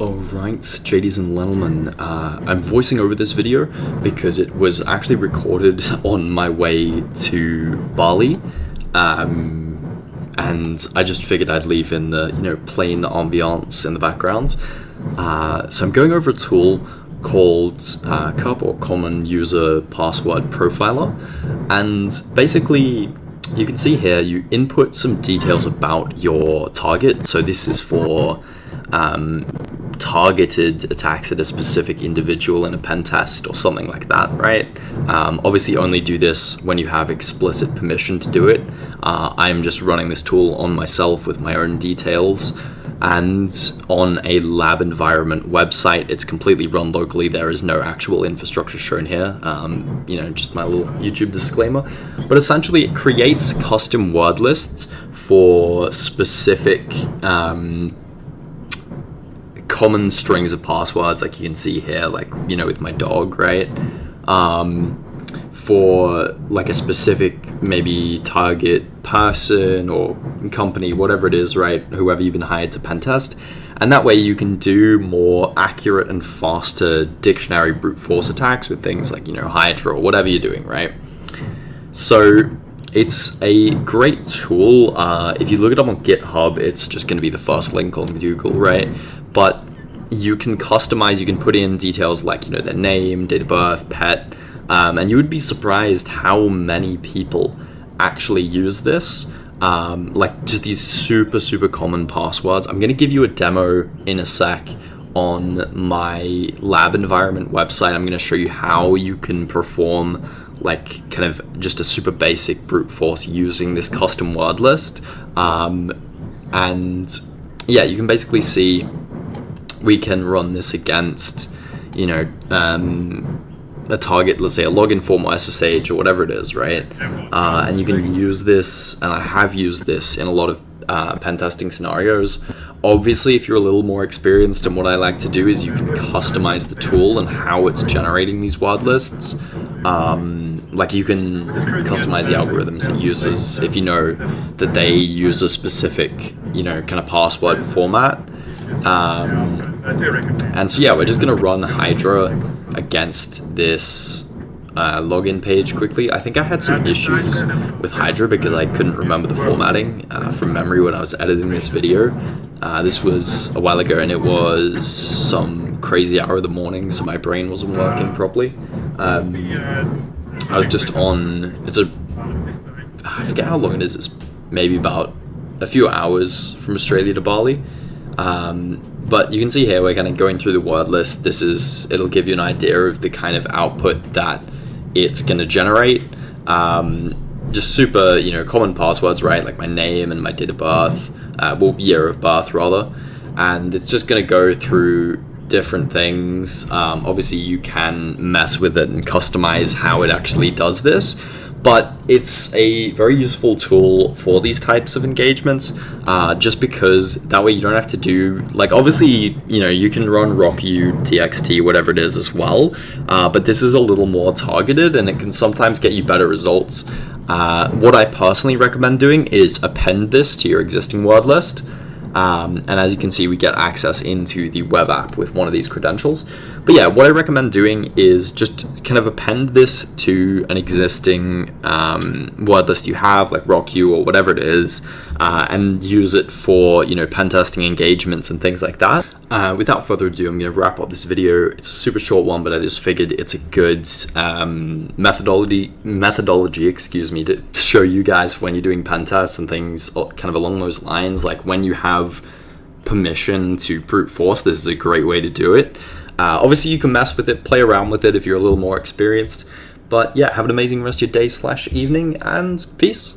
Alright, JDs and gentlemen, I'm voicing over this video because it was actually recorded on my way to Bali, and I just figured I'd leave in the, plain ambiance in the background. So I'm going over a tool called CUPP, or Common User Password Profiler, and basically you can see here you input some details about your target. So this is for targeted attacks at a specific individual in a pen test or something like that, right? Obviously only do this when you have explicit permission to do it. I'm just running this tool on myself with my own details, and on a lab environment website. It's completely run locally. There is no actual infrastructure shown here. Just my little YouTube disclaimer. But essentially it creates custom word lists for specific common strings of passwords, like you can see here, like, with my dog, right? For like a specific maybe target person or company, whatever it is, right? Whoever you've been hired to pen test. And that way you can do more accurate and faster dictionary brute force attacks with things like, Hydra or whatever you're doing, right? So it's a great tool. If you look it up on GitHub, it's just going to be the first link on Google, right? But you can customize, you can put in details like, their name, date of birth, pet, and you would be surprised how many people actually use this. Like just these super common passwords. I'm going to give you a demo in a sec on my lab environment website. I'm going to show you how you can perform like kind of just a super basic brute force using this custom word list. And yeah, you can basically see we can run this against, a target, let's say a login form or SSH or whatever it is, right? And you can use this, and I have used this in a lot of pen testing scenarios. Obviously, if you're a little more experienced, and what I like to do is you can customize the tool and how it's generating these word lists. Like you can customize the algorithms it uses if you know that they use a specific, kind of password format. And so yeah, we're just gonna run Hydra against this login page quickly. I think I had some issues with Hydra because I couldn't remember the formatting from memory when I was editing this video. This was a while ago and it was some crazy hour of the morning, so my brain wasn't working properly. I was just on, I forget how long it is, it's maybe about a few hours from Australia to Bali. But you can see here we're kind of going through the word list. It'll give you an idea of the kind of output that it's going to generate. Just super, common passwords, right? Like my name and my date of birth, year of birth rather. And it's just going to go through different things. Obviously you can mess with it and customize how it actually does this. But it's a very useful tool for these types of engagements, just because that way you don't have to do, like, obviously, you can run rocku, txt, whatever it is as well, but this is a little more targeted and it can sometimes get you better results. What I personally recommend doing is append this to your existing word list. And as you can see, we get access into the web app with one of these credentials. But yeah, what I recommend doing is just kind of append this to an existing word list you have, like rocku or whatever it is, and use it for, pen testing engagements and things like that. Without further ado, I'm going to wrap up this video. It's a super short one, but I just figured it's a good methodology, to show you guys when you're doing pen tests and things kind of along those lines. Like when you have permission to brute force, this is a great way to do it. Obviously, you can mess with it, play around with it if you're a little more experienced. But yeah, have an amazing rest of your day/evening, and peace.